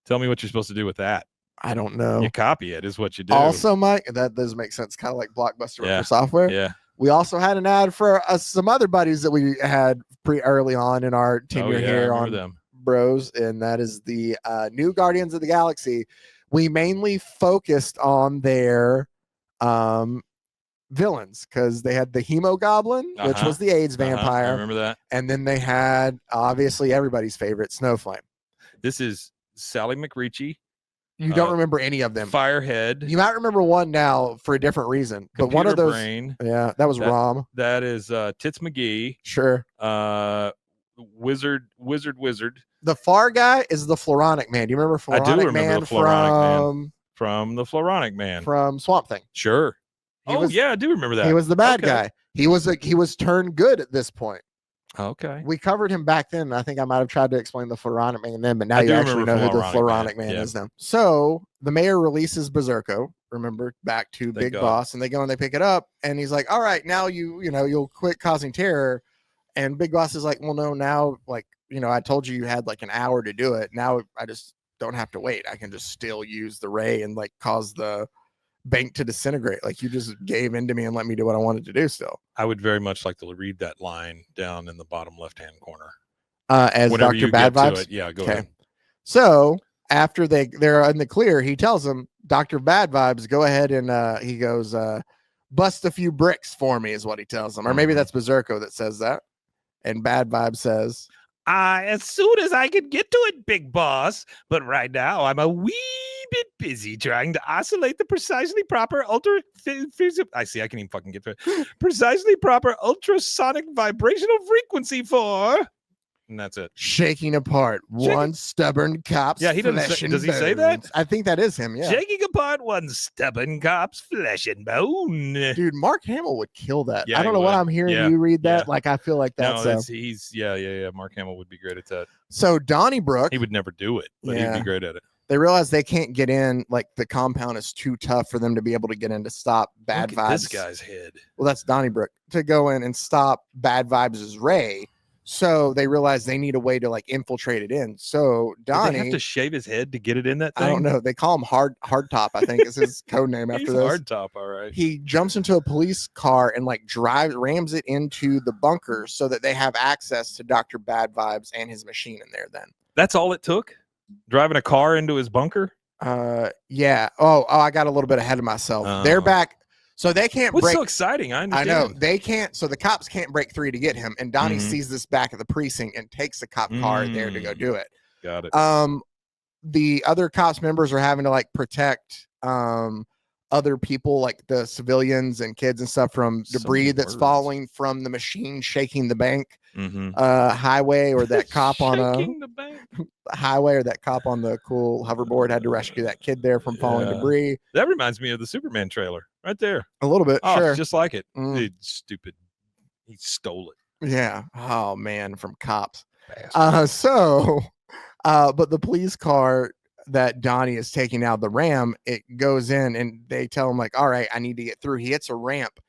S3: Tell me what you're supposed to do with that.
S2: I don't know.
S3: You copy it is what you do.
S2: Also, Mike, that does make sense. Kind of like Blockbuster for software.
S3: Yeah.
S2: We also had an ad for some other buddies that we had pretty early on in our tenure here on
S3: them.
S2: Bros, and that is the new Guardians of the Galaxy. We mainly focused on their villains because they had the Hemogoblin, which was the AIDS vampire.
S3: I remember that.
S2: And then they had obviously everybody's favorite, Snowflame.
S3: This is Sally McReachy.
S2: You don't remember any of them.
S3: Firehead.
S2: You might remember one now for a different reason. But one of those.
S3: Brain.
S2: Yeah, that was Rom.
S3: That is Tits McGee.
S2: Sure.
S3: Wizard.
S2: The far guy is the Floronic Man. Do you remember Floronic Man?
S3: I do remember the Floronic Man. From the Floronic Man.
S2: From Swamp Thing.
S3: Sure. I do remember that.
S2: He was the bad guy. He was turned good at this point.
S3: Okay.
S2: We covered him back then. I think I might have tried to explain the Floronic Man then, but now you actually know who the Floronic Man is now. So the mayor releases Berserko, remember, back to Big Boss, and they go and they pick it up, and he's like, all right, now you'll quit causing terror. And Big Boss is like, well, no, now, like, I told you had like an hour to do it. Now I just don't have to wait. I can just still use the ray and like cause the bank to disintegrate. Like, you just gave in to me and let me do what I wanted to do still.
S3: I would very much like to read that line down in the bottom left-hand corner.
S2: As
S3: whenever
S2: Dr. Bad Vibes?
S3: Yeah, go ahead.
S2: So after they're in the clear, he tells them, Dr. Bad Vibes, go ahead and he goes, bust a few bricks for me is what he tells them. Or maybe that's Berserko that says that. And Bad Vibe says,
S1: as soon as I can get to it, Big Boss. But right now, I'm a wee bit busy trying to oscillate the precisely proper I can even fucking get to it. Precisely proper ultrasonic vibrational frequency for. And that's it.
S2: Shaking apart one stubborn cop's
S3: he doesn't
S2: flesh and
S3: does he say
S2: bones.
S3: that?
S2: I think that is him, yeah.
S1: Shaking apart one stubborn cop's flesh and bone.
S2: Dude, Mark Hamill would kill that.
S3: Yeah,
S2: I don't know what I'm hearing you read that. Like, I feel like that's...
S3: Mark Hamill would be great at that.
S2: So Donnybrook...
S3: He would never do it, but he'd be great at it.
S2: They realize they can't get in, like the compound is too tough for them to be able to get in to stop Bad Vibes.
S3: This guy's head.
S2: Well, that's Donnybrook. To go in and stop Bad Vibes' ray. So they realize they need a way to like infiltrate it in. So Donnie,
S3: they have to shave his head to get it in that thing?
S2: I don't know. They call him Hardtop, I think is his code name after this.
S3: Hardtop, all right.
S2: He jumps into a police car and like rams it into the bunker so that they have access to Dr. Bad Vibes and his machine in there then.
S3: That's all it took? Driving a car into his bunker?
S2: Yeah. Oh, I got a little bit ahead of myself. They're back. So they can't
S3: What's
S2: break.
S3: so exciting? I
S2: I
S3: understand.
S2: know they can't. So the cops can't break 3 to get him. And Donnie
S3: Mhm.
S2: sees this back at the precinct and takes the cop car there to go do it.
S3: Got it.
S2: The other cops members are having to like protect other people, like the civilians and kids and stuff, from debris that's falling from the machine shaking the bank highway, or that cop on
S3: the bank.
S2: highway, or that cop on the cool hoverboard had to rescue that kid there from falling debris.
S3: That reminds me of the Superman trailer right there.
S2: A little bit.
S3: Oh,
S2: Sure.
S3: just like it. Dude, stupid. He stole it.
S2: Yeah. Oh man, from cops.
S3: Bastard.
S2: But the police car that Donnie is taking out, the Ram, it goes in and they tell him like, all right, I need to get through. He hits a ramp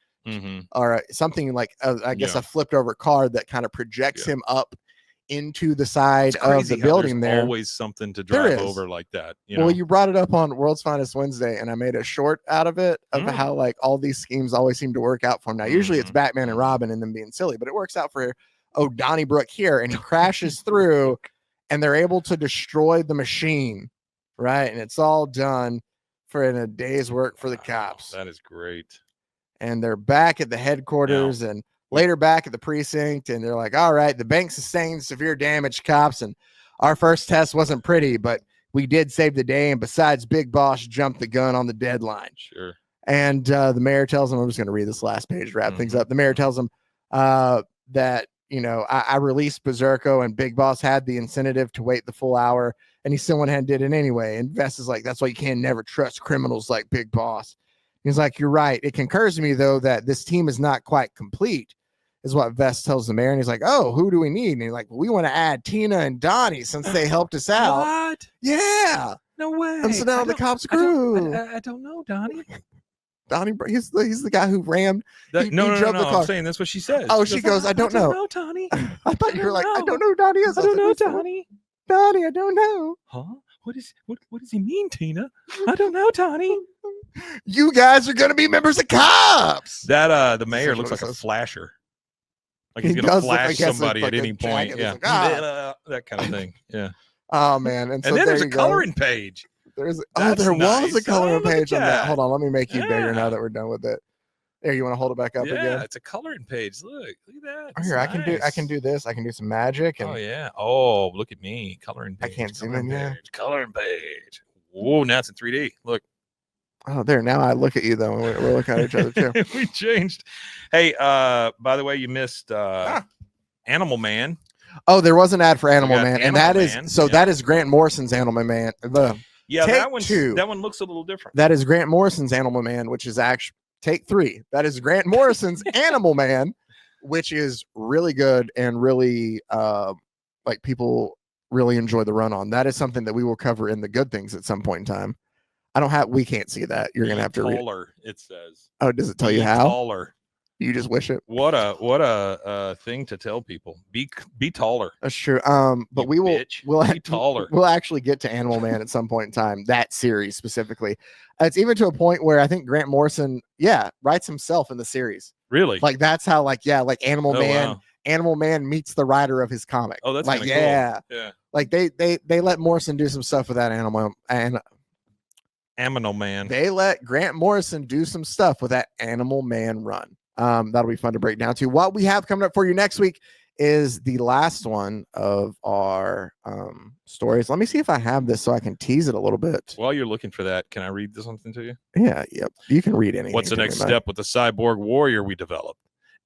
S2: or something like, I guess a flipped over car that kind of projects him up into the side of the building. There's
S3: always something to drive over like that.
S2: Well, you brought it up on World's Finest Wednesday, and I made a short out of it of how like all these schemes always seem to work out for him. Now, usually it's Batman and Robin and them being silly, but it works out for Donnybrook here, and he crashes through, and they're able to destroy the machine, right? And it's all done for in a day's work for the cops.
S3: That is great.
S2: And they're back at the headquarters and later back at the precinct, and they're like, all right, the bank sustained severe damage, cops, and our first test wasn't pretty, but we did save the day, and besides, Big Boss jumped the gun on the deadline.
S3: Sure.
S2: And the mayor tells him, I'm just going to read this last page to wrap things up. The mayor tells him that, you know, I released Berserko, and Big Boss had the incentive to wait the full hour, and he still went ahead and did it anyway. And Vest is like, that's why you can never trust criminals like Big Boss. He's like, you're right. It concurs to me, though, that this team is not quite complete, is what Vest tells the mayor. And he's like, oh, who do we need? And he's like, well, we want to add Tina and Donnie since they helped us out.
S3: What?
S2: Yeah.
S3: No way.
S2: And so now the cops grew.
S3: I don't know, Donnie.
S2: Donnie, he's the guy who rammed.
S3: No,
S2: the car.
S3: I'm saying that's what she says.
S2: Oh, she goes, I don't know.
S3: Donnie.
S2: I thought you were like, I don't know who Donnie is.
S3: I don't know, Donnie.
S2: Donnie, I don't know.
S3: Huh? What does he mean, Tina? I don't know, Donnie.
S2: You guys are gonna be members of cops.
S3: That the mayor looks like a flasher. Like he's gonna flash somebody at any point. Yeah.
S2: Like,
S3: that kind of thing. Yeah.
S2: Oh man. And so
S3: then there's a coloring page.
S2: There was
S3: nice.
S2: a coloring page on that.
S3: that.
S2: Hold on, let me make you bigger now that we're done with it. There, you want to hold it back up again?
S3: Yeah, it's a coloring page. Look at that.
S2: Oh, here, I can do this. I can do some magic. And
S3: oh yeah. Oh, look at me. Coloring page.
S2: I can't zoom in. Yeah.
S3: Coloring page. Oh, now it's in 3D. Look.
S2: Oh, there. Now I look at you though, and we're looking at each other too.
S3: We changed. Hey, by the way, you missed Animal Man.
S2: Oh, there was an ad for Animal Man, and that
S3: Man.
S2: is that is Grant Morrison's Animal Man.
S3: Yeah,
S2: Take
S3: that one looks a little different.
S2: That is Grant Morrison's Animal Man, which is actually take 3. That is Grant Morrison's Animal Man, which is really good and really like people really enjoy the run on. That is something that we will cover in the good things at some point in time. We can't see that. You're gonna have to read.
S3: Taller, it says.
S2: Oh, does it tell you how?
S3: Taller.
S2: You just wish it.
S3: What a thing to tell people. Be taller.
S2: That's true. But we'll
S3: be taller.
S2: We'll actually get to Animal Man at some point in time. That series specifically. It's even to a point where I think Grant Morrison, writes himself in the series.
S3: Really?
S2: Like that's how like Animal Man.
S3: Wow.
S2: Animal Man meets the writer of his comic.
S3: Oh, that's
S2: like
S3: cool.
S2: Yeah. Like they let Morrison do some stuff with that Animal Man. They let Grant Morrison do some stuff with that Animal Man run. That'll be fun to break down to. What we have coming up for you next week is the last one of our stories. Let me see if I have this so I can tease it a little bit.
S3: While you're looking for that, can I read something to you?
S2: Yeah, yep. You can read anything.
S3: What's the next step with the cyborg warrior we developed?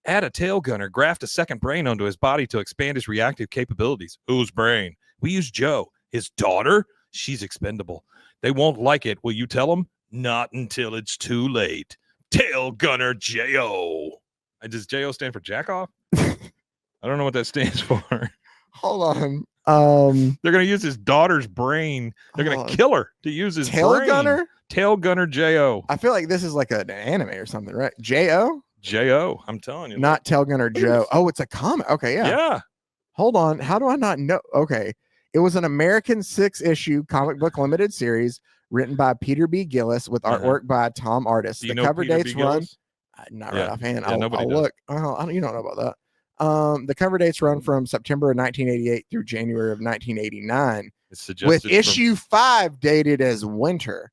S3: Add a tail gunner, graft a second brain onto his body to expand his reactive capabilities. Whose brain? We use Joe. His daughter? She's expendable. They won't like it. Will you tell them? Not until it's too late. Tail Gunner J.O. Does J.O. stand for jack off? I don't know what that stands for.
S2: Hold on.
S3: They're going to use his daughter's brain. They're going to kill her to use his
S2: Tail
S3: brain.
S2: Gunner?
S3: Tail Gunner J.O.
S2: I feel like this is like an anime or something, right? J.O.?
S3: J.O. I'm telling you.
S2: Not Tail Gunner Joe. Oh, it's a comic. Okay, yeah.
S3: Yeah.
S2: Hold on. How do I not know? Okay. It was an American 6-issue comic book limited series written by Peter B. Gillis with artwork by Tom Artis. The cover dates run. Not right offhand. I'll look. Oh, you don't know about that. The cover dates run from September of 1988 through January of 1989. With issue 5 dated as winter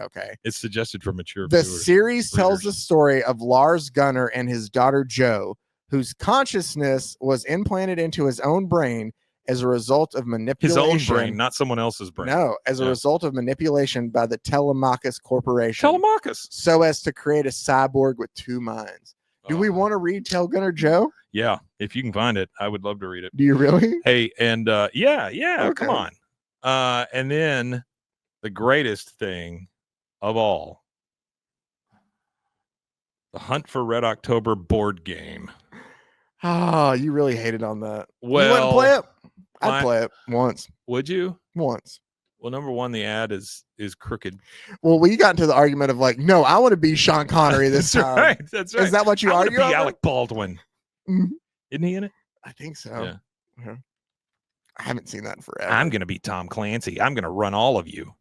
S2: Okay.
S3: It's suggested for mature
S2: The
S3: viewers.
S2: series tells the
S3: readers.
S2: story of Lars Gunnar and his daughter Jo, whose consciousness was implanted into his own brain as a result of
S3: His
S2: manipulation.
S3: own brain, not someone else's brain.
S2: No, as a
S3: Yeah.
S2: result of manipulation by the Telemachus Corporation.
S3: Telemachus.
S2: So as to create a cyborg with 2 minds. Do we want to read Tell Gunnar Joe?
S3: Yeah, if you can find it, I would love to read it.
S2: Do you really?
S3: Hey, and yeah,
S2: Okay.
S3: come on. And then the greatest thing of all, the Hunt for Red October board game.
S2: Oh, you really hated on that.
S3: Well,
S2: you wouldn't play it? I'd
S3: my-
S2: play it once.
S3: Would you?
S2: Once.
S3: Well, number one, the ad is crooked.
S2: Well, we got into the argument of like, no, I want to be Sean Connery this
S3: That's
S2: time.
S3: right. That's right.
S2: Is that what you
S3: I want
S2: argue
S3: to be
S2: over?
S3: Alec Baldwin.
S2: Mhm.
S3: Isn't he in it?
S2: I think so.
S3: Yeah.
S2: Uh-huh. I haven't seen that in forever.
S3: I'm going to be Tom Clancy. I'm going to run all of you.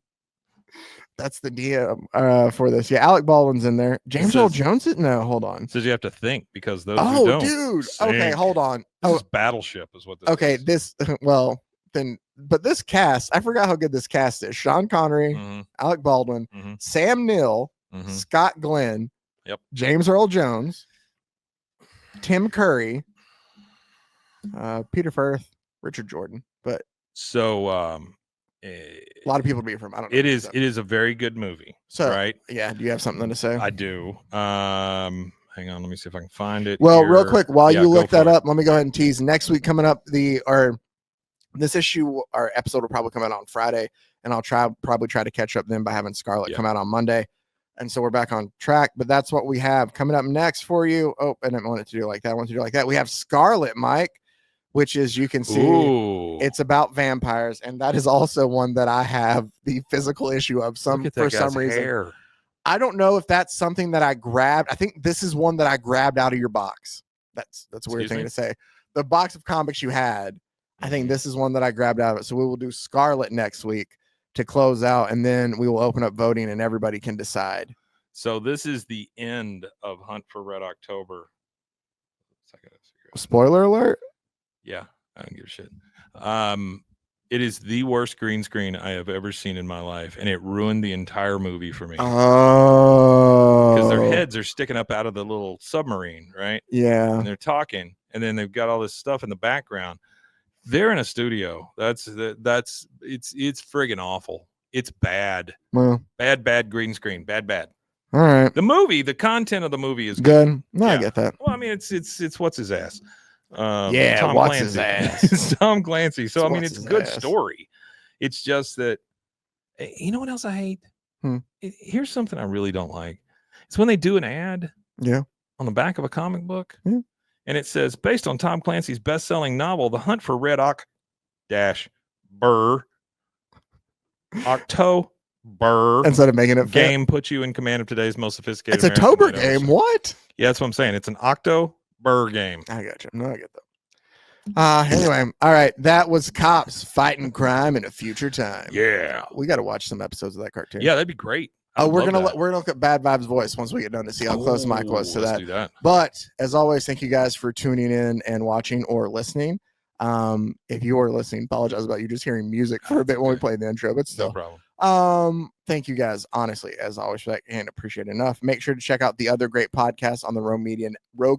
S2: That's the DM for this. Yeah, Alec Baldwin's in there. James Earl
S3: says-
S2: Jones? No, hold on.
S3: Says you have to think because those who
S2: Oh,
S3: don't.
S2: dude. Okay,
S3: sink.
S2: hold on.
S3: This
S2: Oh,
S3: is Battleship is what this
S2: okay.
S3: is.
S2: This, well, then, but this cast, I forgot how good this cast is. Sean Connery,
S3: Mhm,
S2: Alec Baldwin,
S3: mhm,
S2: Sam Neill,
S3: mhm.
S2: Scott Glenn,
S3: Yep.
S2: James Earl Jones, Tim Curry, Peter Firth, Richard Jordan. But
S3: So
S2: a lot of people to be from. I don't know.
S3: it is a very good movie.
S2: So,
S3: right?
S2: yeah. Do you have something to say?
S3: I do. Hang on, let me see if I can find it.
S2: Well, real
S3: here.
S2: quick, while
S3: Yeah,
S2: you
S3: go
S2: look
S3: for
S2: that
S3: it.
S2: up, let me go ahead and tease. Next week coming up, this issue, our episode will probably come out on Friday, and I'll probably try to catch up then by having Scarlet
S3: Yeah.
S2: come out on Monday. And so we're back on track, but that's what we have coming up next for you. Oh, I didn't want it to do like that. I want it to do like that. We have Scarlet, Mike, which is, you can see,
S3: Ooh.
S2: it's about vampires, and that is also one that I have the physical issue of.
S3: Look at that
S2: For some
S3: guy's
S2: reason.
S3: hair.
S2: I don't know if that's something that I grabbed. I think this is one that I grabbed out of your box. That's a weird
S3: Excuse
S2: thing
S3: me?
S2: to say. The box of comics you had, I think this is one that I grabbed out of it. So we will do Scarlet next week to close out, and then we will open up voting and everybody can decide.
S3: So this is the end of Hunt for Red October.
S2: Spoiler alert.
S3: Yeah, I don't give a shit. It is the worst green screen I have ever seen in my life, and it ruined the entire movie for me.
S2: Oh,
S3: Because their heads are sticking up out of the little submarine, right?
S2: Yeah.
S3: And they're talking, and then they've got all this stuff in the background. They're in a studio. It's friggin' awful. It's bad.
S2: Well,
S3: Bad green screen. Bad.
S2: all right.
S3: The content of the movie is
S2: Good. No, I
S3: Yeah.
S2: get that.
S3: Well, I mean, it's what's his ass.
S2: Yeah,
S3: Tom
S2: what's
S3: Clancy.
S2: his ass?
S3: It's Tom Clancy. So
S2: It's
S3: I mean,
S2: what's
S3: it's a
S2: his
S3: good
S2: ass.
S3: story. It's just that you know what else I hate? Here's something I really don't like. It's when they do an ad
S2: Yeah.
S3: on the back of a comic book,
S2: Yeah.
S3: and it says, based on Tom Clancy's best-selling novel, The Hunt for Red October
S2: Instead of making it fit.
S3: game puts you in command of today's most sophisticated.
S2: It's a
S3: American
S2: Tober
S3: Night
S2: game. What?
S3: Yeah, that's what I'm saying. It's an October game.
S2: I got you. No, I get that. Anyway, all right. That was Cops Fighting Crime in a Future Time.
S3: Yeah.
S2: We got to watch some episodes of that cartoon.
S3: Yeah, that'd be great.
S2: Oh,
S3: I'd
S2: we're
S3: love
S2: gonna
S3: that.
S2: look at Bad Vibes' voice once we get done to see how close Mike was to
S3: Let's
S2: that.
S3: do that.
S2: But as always, thank you guys for tuning in and watching or listening. If you are listening, apologize about you just hearing music for a bit when we played the intro, but
S3: No
S2: still.
S3: problem.
S2: Thank you guys, honestly, as always, and appreciate it enough. Make sure to check out the other great podcasts on the Rogue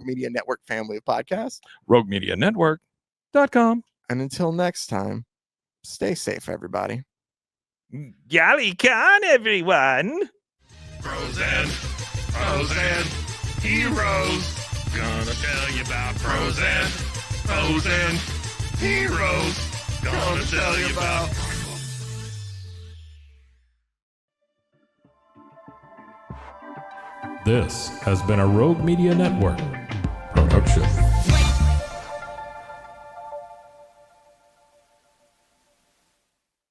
S2: Media Network family of podcasts.
S3: RogueMediaNetwork.com.
S2: And until next time, stay safe, everybody.
S3: Golly con, everyone.
S4: Frozen heroes. Gonna tell you about frozen heroes. Gonna tell you about.
S5: This has been a Rogue Media Network production.